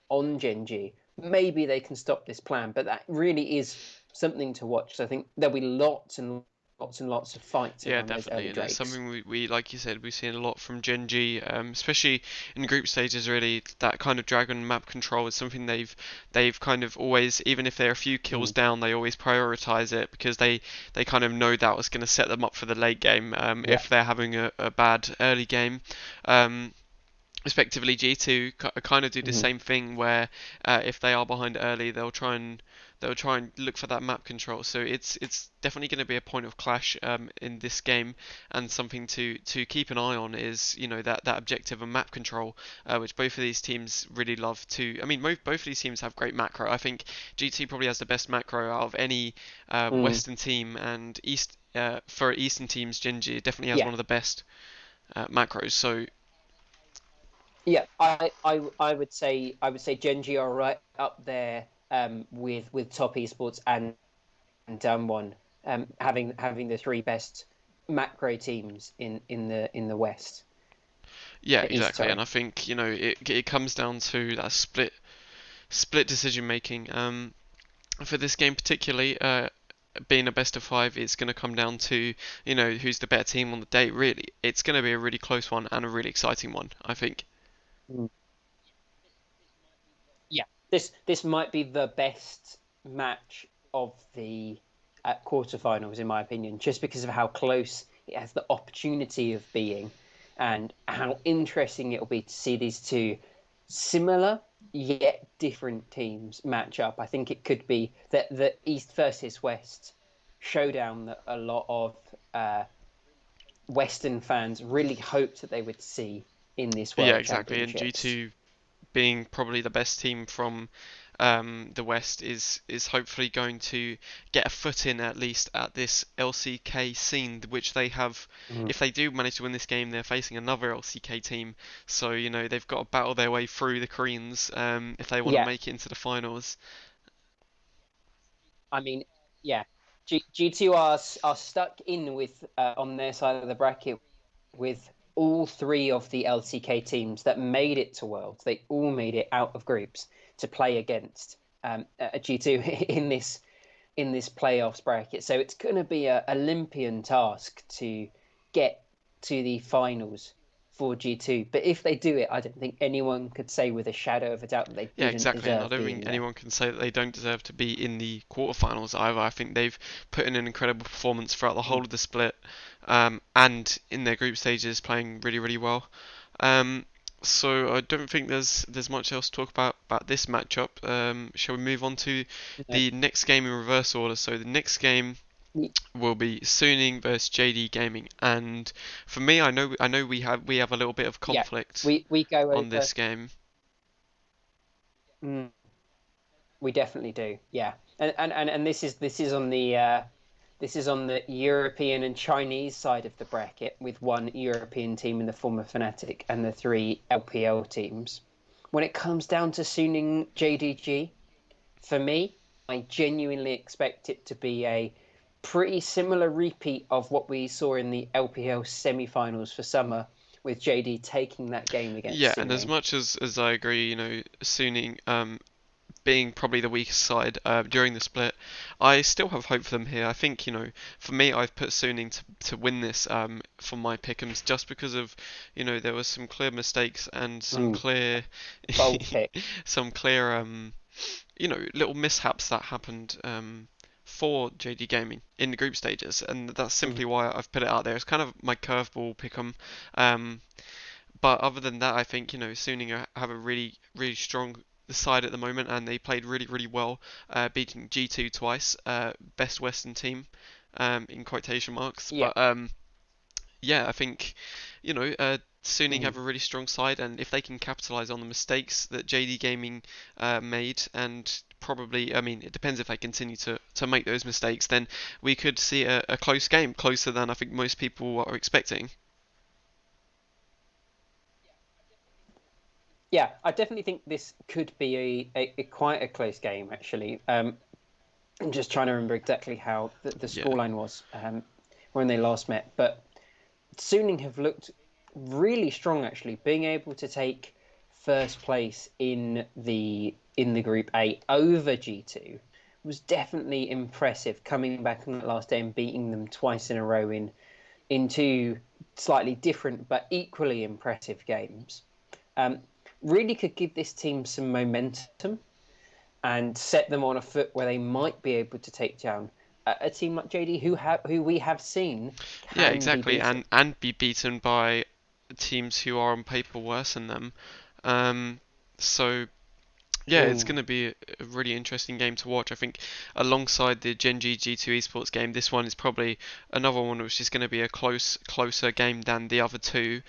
A: on Genji, maybe they can stop this plan. But that really is something to watch. So I think there'll be lots and lots and lots of fights
B: Yeah,
A: around those
B: definitely,
A: early
B: and it's
A: drakes.
B: something we like you said, we've seen a lot from Gen G, especially in group stages. Really, that kind of dragon map control is something they've kind of always, even if they're a few kills
A: Mm,
B: down, they always prioritize it because they kind of know that was going to set them up for the late game
A: yeah.
B: if they're having a bad early game. Um, Respectively, G2 kind of do the
A: Mm,
B: same thing where if they are behind early, they'll try and look for that map control. So it's definitely going to be a point of clash in this game, and something to keep an eye on is that objective and map control, which both of these teams really love to. I mean, both of these teams have great macro. I think G2 probably has the best macro out of any
A: mm,
B: Western team, and for Eastern teams, Genji definitely has
A: yeah.
B: one of the best macros. So
A: Yeah, I would say Genji are right up there with top esports and one having the three best macro teams in the West.
B: Yeah,
A: East,
B: exactly. And
A: sorry.
B: I think it comes down to that split decision making. For this game particularly, being a best of five, it's going to come down to who's the better team on the day. Really, it's going to be a really close one and a really exciting one, I think.
A: Mm. Yeah, this might be the best match of the quarterfinals, in my opinion, just because of how close it has the opportunity of being, and how interesting it'll be to see these two similar yet different teams match up. I think it could be the East versus West showdown that a lot of Western fans really hoped that they would see in this
B: Yeah,
A: World
B: exactly. And
A: Championships.
B: G2 being probably the best team from the West is hopefully going to get a foot in at least at this LCK scene, which they have.
A: Mm.
B: If they do manage to win this game, they're facing another LCK team, so they've got to battle their way through the Koreans if they want to
A: Yeah,
B: make it into the finals.
A: I mean, yeah, G2 are stuck in with on their side of the bracket with all three of the LCK teams that made it to Worlds. They all made it out of groups to play against G2 in this playoffs bracket. So it's going to be a Olympian task to get to the finals for G2. But if they do it, I don't think anyone could say with a shadow of a doubt that they
B: Yeah,
A: didn't
B: exactly. And I
A: deserve
B: don't think
A: being there.
B: anyone can say that they don't deserve to be in the quarterfinals either. I think they've put in an incredible performance throughout the
A: Mm.
B: whole of the split, and in their group stages playing really, really well. Um, so I don't think there's much else to talk about this matchup. Shall we move on to
A: No.
B: the next game in reverse order? So the next game will be Suning versus JD Gaming, and for me, I know we have a little bit of
A: Yeah,
B: conflict
A: we go
B: on
A: over.
B: this game.
A: Mm, we definitely do. Yeah, and this is on the this is on the European and Chinese side of the bracket, with one European team in the form of Fnatic and the three LPL teams. When it comes down to Suning JDG, for me, I genuinely expect it to be a pretty similar repeat of what we saw in the LPL semi-finals for summer, with JD taking that game
B: Yeah,
A: against
B: and as
A: Suning.
B: much as I agree, Suning being probably the weakest side during the split, I still have hope for them here. I think, for me, I've put Suning to win this for my pick'ems just because of, there was some clear mistakes and some
A: Mm,
B: clear,
A: bold pick.
B: some clear, little mishaps that happened for JD Gaming in the group stages, and that's
A: Mm,
B: simply why I've put it out there. It's kind of my curveball pick'em. Um, but other than that, I think Suning have a really really strong side at the moment, and they played really really well, beating G2 twice, best Western team, in quotation marks.
A: yeah.
B: But yeah, I think Suning
A: Mm,
B: have a really strong side, and if they can capitalize on the mistakes that JD Gaming made, and probably, I mean, it depends if they continue to make those mistakes, then we could see a close game, closer than I think most people are expecting.
A: yeah, I definitely think this could be a quite a close game, actually. I'm just trying to remember exactly how the
B: Yeah.
A: scoreline was when they last met, but Suning have looked really strong, actually, being able to take first place in the Group A over G2 was definitely impressive. Coming back on that last day and beating them twice in a row in two slightly different but equally impressive games, um, really could give this team some momentum and set them on a foot where they might be able to take down a team like JD, who we have seen
B: Yeah,
A: can be
B: exactly,
A: beaten.
B: and be beaten by teams who are on paper worse than them. Um, so yeah, it's
A: Mm,
B: going to be a really interesting game to watch. I think alongside the Gen G G2 Esports game, this one is probably another one which is going to be a closer game than the other two.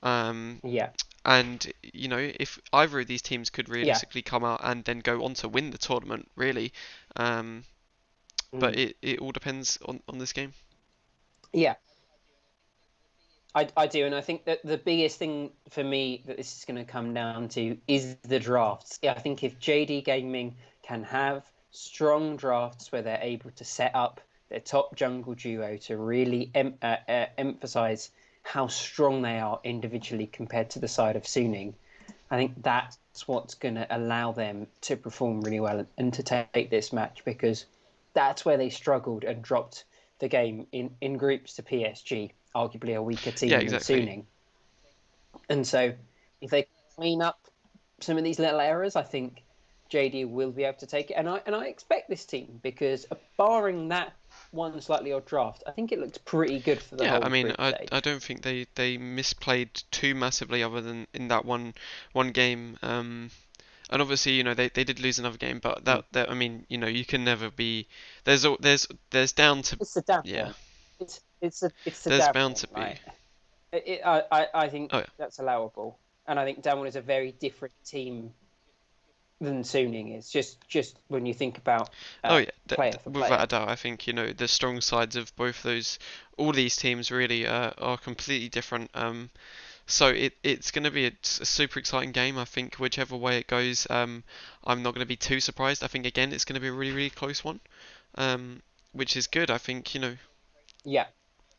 B: Um,
A: yeah,
B: and if either of these teams could
A: yeah,
B: realistically come out and then go on to win the tournament, really. Um, but
A: mm,
B: it all depends on this game.
A: yeah. I do, and I think that the biggest thing for me that this is going to come down to is the drafts. Yeah, I think if JD Gaming can have strong drafts where they're able to set up their top jungle duo to really emphasize how strong they are individually compared to the side of Suning. I think that's what's going to allow them to perform really well and to take this match, because that's where they struggled and dropped the game in groups to PSG, arguably a weaker
B: Yeah,
A: team than
B: exactly.
A: Suning. And so if they clean up some of these little errors, I think JD will be able to take it. And I expect this team, because barring that one slightly odd draft, I think it looks pretty good for the
B: Yeah, I
A: whole
B: mean,
A: group
B: I
A: stage.
B: don't think they misplayed too massively other than in that one game. And obviously, they did lose another game, but
A: Mm.
B: that I mean, you can never be. There's down to.
A: It's the damp
B: Yeah,
A: one. It's the
B: there's
A: damp
B: bound
A: one,
B: to be.
A: right? I think
B: Oh yeah.
A: that's allowable, and I think Damwon is a very different team than Suning is. Just when you think about
B: Oh yeah,
A: player for
B: without a
A: player.
B: doubt. I think the strong sides of both those, all these teams really are completely different. So it's going to be a super exciting game. I think whichever way it goes, I'm not going to be too surprised. I think again it's going to be a really really close one, which is good. I think
A: Yeah,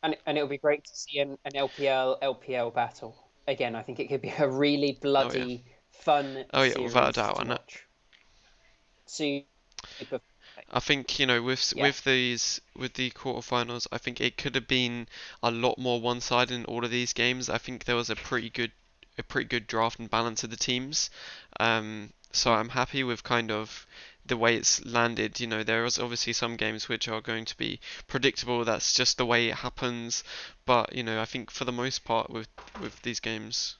A: and it'll be great to see an LPL battle again. I think it could be a really
B: Oh yeah,
A: bloody fun
B: oh yeah, without a
A: series
B: doubt.
A: to
B: And
A: watch. Super.
B: I think with
A: Yeah.
B: with the quarterfinals, I think it could have been a lot more one-sided in all of these games. I think there was a pretty good draft and balance of the teams. So
A: Mm.
B: I'm happy with kind of the way it's landed. There is obviously some games which are going to be predictable. That's just the way it happens. But I think for the most part with these games,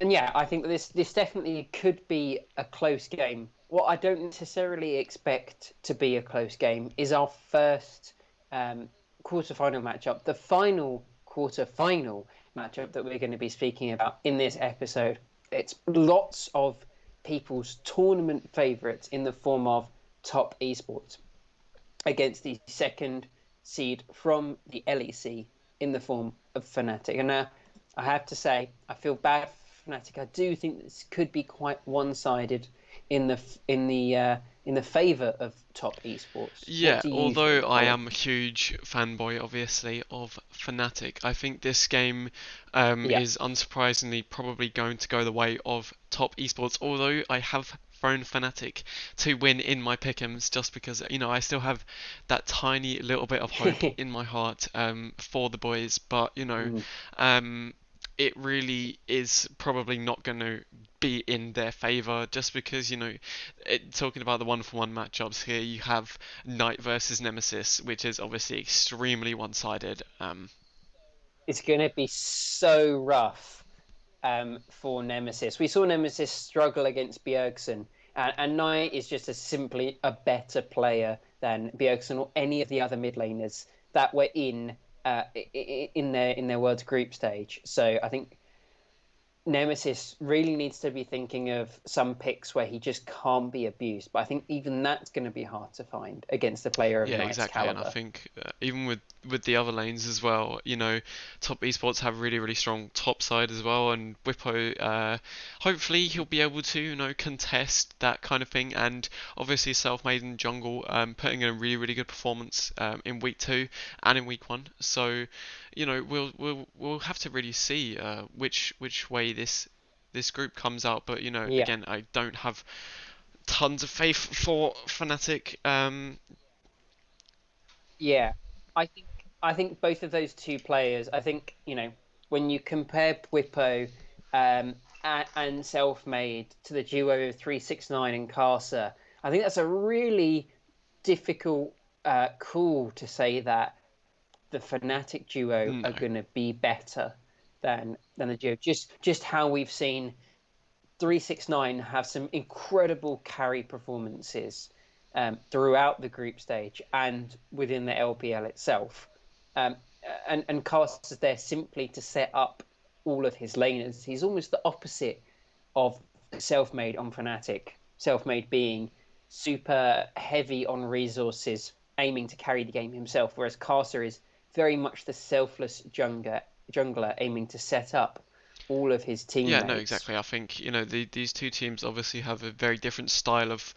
A: And yeah, I think that this definitely could be a close game. What I don't necessarily expect to be a close game is our first um, quarterfinal matchup, the final quarterfinal matchup that we're going to be speaking about in this episode. It's lots of people's tournament favourites in the form of top esports against the second seed from the LEC in the form of Fnatic. And I have to say, I feel bad for Fnatic. I do think this could be quite one-sided in the favour of top esports. What
B: yeah,
A: do you
B: although
A: think,
B: I
A: Ollie?
B: am a huge fanboy, obviously, of Fnatic, I think this game
A: Yeah.
B: is unsurprisingly probably going to go the way of top esports. Although I have thrown Fnatic to win in my pick'ems, just because I still have that tiny little bit of hope in my heart for the boys. But
A: Mm.
B: um, it really is probably not going to be in their favour, just because talking about the one-for-one matchups here, you have Knight versus Nemesis, which is obviously extremely one-sided.
A: It's going to be so rough for Nemesis. We saw Nemesis struggle against Bjergsen, and Knight is just simply a better player than Bjergsen or any of the other mid laners that were in their world's group stage. So I think Nemesis really needs to be thinking of some picks where he just can't be abused. But I think even that's going to be hard to find against a player of
B: Yeah,
A: Knight's
B: exactly, and I
A: caliber.
B: think even with the other lanes as well, top esports have really really strong top side as well, and Whippo, hopefully he'll be able to contest that kind of thing, and obviously self-made in jungle, putting in a really really good performance in week two and in week one. So, we'll have to really see which way this group comes out, but
A: Yeah.
B: again, I don't have tons of faith for Fnatic.
A: Yeah, I think I think both of those two players. I think when you compare Bwipo and Selfmade to the duo of 369 and Carcer, I think that's a really difficult call to say that the Fnatic duo are
B: No.
A: going to be better than the duo. Just how we've seen 369 have some incredible carry performances throughout the group stage and within the LPL itself. Um, and Cast is there simply to set up all of his laners. He's almost the opposite of Self-Made on Fnatic. Self-Made being super heavy on resources, aiming to carry the game himself, whereas Carcer is very much the selfless jungler aiming to set up all of his
B: Yeah, no,
A: teammates.
B: exactly. I think, these two teams obviously have a very different style of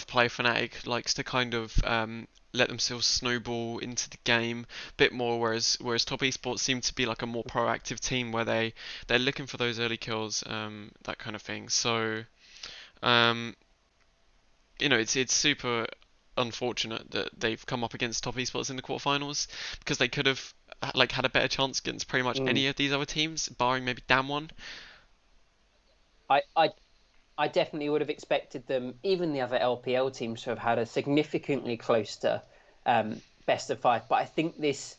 B: play. Fnatic likes to kind of let themselves snowball into the game a bit more, whereas Top Esports seem to be like a more proactive team where they're looking for those early kills, that kind of thing. So, um, it's super unfortunate that they've come up against Top Esports in the quarterfinals because they could have like had a better chance against pretty much
A: Mm.
B: any of these other teams, barring maybe Damwon.
A: I, I I definitely would have expected them, even the other LPL teams, to have had a significantly closer best of five. But I think this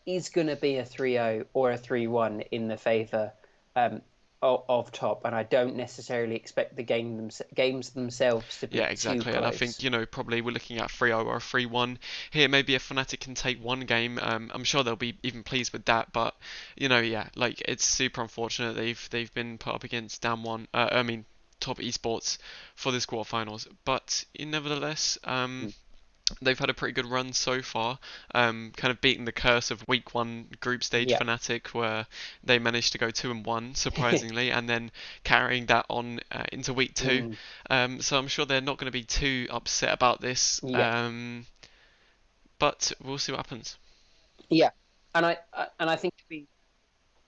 A: is going to be a 3-0 or a 3-1 in the favour um, of top, and I don't necessarily expect the games themselves to
B: Yeah,
A: be too
B: exactly. And I think,
A: close.
B: probably we're looking at 3-0 or a 3-1 here. Maybe if Fnatic can take one game, I'm sure they'll be even pleased with that. But, yeah, like it's super unfortunate they've been put up against Damwon. I mean, Top Esports for this quarterfinals. But nevertheless,
A: Mm.
B: they've had a pretty good run so far, kind of beating the curse of week one group stage
A: Yeah.
B: Fnatic, where they managed to go 2-1 surprisingly, and then carrying that on into week two.
A: Mm.
B: So I'm sure they're not going to be too upset about this,
A: Yeah.
B: but we'll see what happens.
A: Yeah. And I think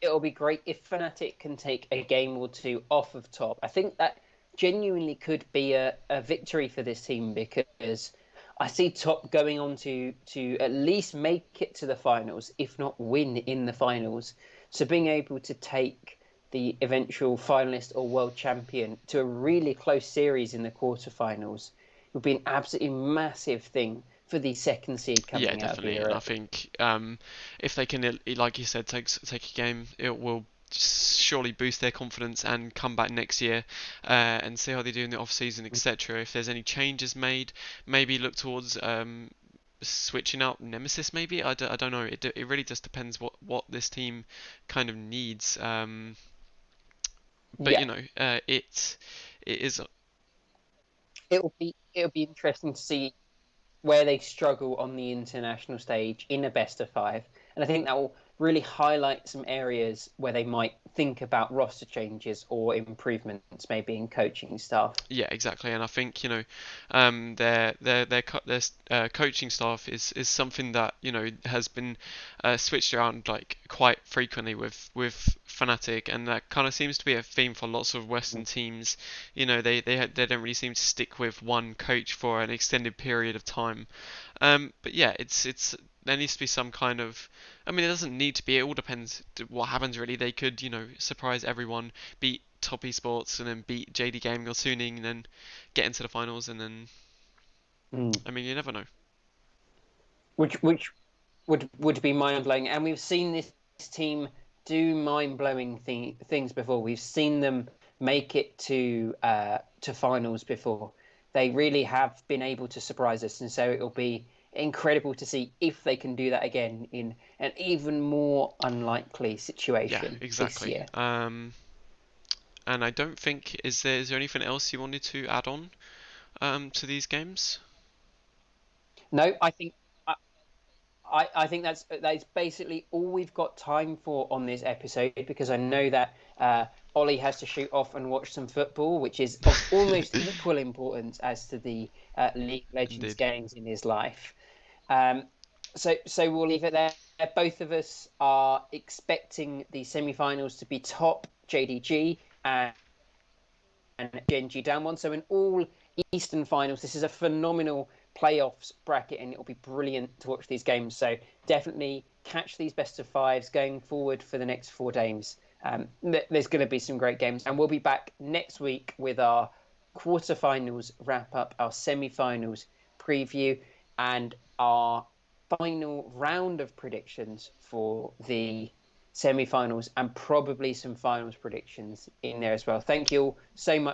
A: it'll be great if Fnatic can take a game or two off of top. I think that genuinely could be a victory for this team because I see top going on to at least make it to the finals, if not win in the finals. So being able to take the eventual finalist or world champion to a really close series in the quarterfinals would be an absolutely massive thing for the second seed
B: Yeah,
A: coming out of
B: definitely, and I
A: Europe.
B: think if they can, like you said, take a game, it will surely boost their confidence and come back next year and see how they do in the off season, etc. If there's any changes made, maybe look towards switching out Nemesis. Maybe I don't know. It really just depends what this team kind of needs. But
A: Yeah,
B: it is.
A: it'll be interesting to see where they struggle on the international stage in a best of five. And I think that will really highlight some areas where they might think about roster changes or improvements, maybe in coaching staff.
B: Yeah, exactly, and I think their coaching staff is something that has been switched around like quite frequently with Fnatic, and that kind of seems to be a theme for lots of Western teams. They don't really seem to stick with one coach for an extended period of time. But yeah, it's there needs to be some kind of. I mean, it doesn't need to be. It all depends what happens really. They could surprise everyone, beat Top Esports and then beat JD Gaming or Suning and then get into the finals and then
A: Mm.
B: I mean you never know.
A: Which would be mind blowing. And we've seen this team do mind blowing things before. We've seen them make it to finals before. They really have been able to surprise us, and so it'll be incredible to see if they can do that again in an even more unlikely
B: Yeah,
A: situation this
B: exactly.
A: year.
B: And I don't think is there anything else you wanted to add on to these games?
A: No, I think that's basically all we've got time for on this episode because I know that Ollie has to shoot off and watch some football, which is of almost equal importance as to the League of Legends
B: Indeed.
A: games in his life. Um, so we'll leave it there. Both of us are expecting the semi-finals to be top JDG and Genji down one. So in all Eastern finals, this is a phenomenal playoffs bracket, and it'll be brilliant to watch these games. So definitely catch these best of fives going forward for the next 4 games. There's going to be some great games, and we'll be back next week with our quarterfinals wrap up, our semi-finals preview, and our final round of predictions for the semi-finals and probably some finals predictions in there as well. Thank you all so much